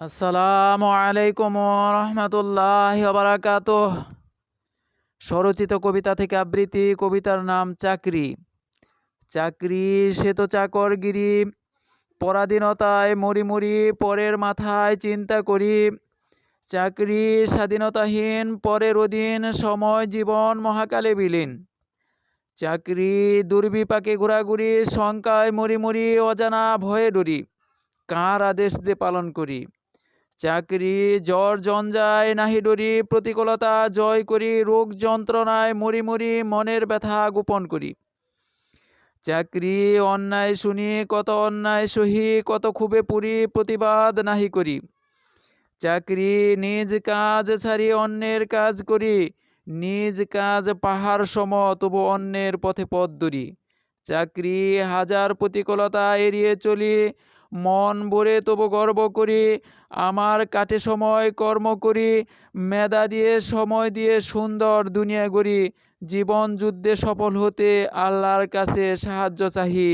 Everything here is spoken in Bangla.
আসসালামু আলাইকুম রহমতুল্লাহ বারাকাতুহ। স্বরচিত কবিতা থেকে আবৃত্তি। কবিতার নাম চাকরি। চাকরি সে তো চাকরগিরি, পরাধীনতায় মরি মরি, পরের মাথায় চিন্তা করি। চাকরি স্বাধীনতাহীন, পরের অধীন, সময় জীবন মহাকালে বিলীন। চাকরি দুর্বিপাকে ঘোরাঘুরি, শঙ্কায় মরি মরি, অজানা ভয়ে ডরি, কার আদেশ যে পালন করি। চাকরি জ্বর জঞ্জায় নাহি ডরি, প্রতিকূলতা জয় করি, রোগ যন্ত্রণায় মরি মরি, মনের ব্যথা গোপন করি। চাকরি অন্যায় শুনি, কত অন্যায় সহি, কত ক্ষোভে পুরি, প্রতিবাদ নাহি করি। চাকরি নিজ কাজ ছাড়ি অন্যের কাজ করি, নিজ কাজ পাহাড় সম, তবু অন্যের পথে পথ ধরি। চাকরি হাজার প্রতিকূলতা এড়িয়ে চলি, মন ভরে তবু গর্ব করি। আমার কাটে সময় কর্ম করি, মেধা দিয়ে সময় দিয়ে সুন্দর দুনিয়া গড়ি। জীবন যুদ্ধে সফল হতে আল্লাহর কাছে সাহায্য চাহি।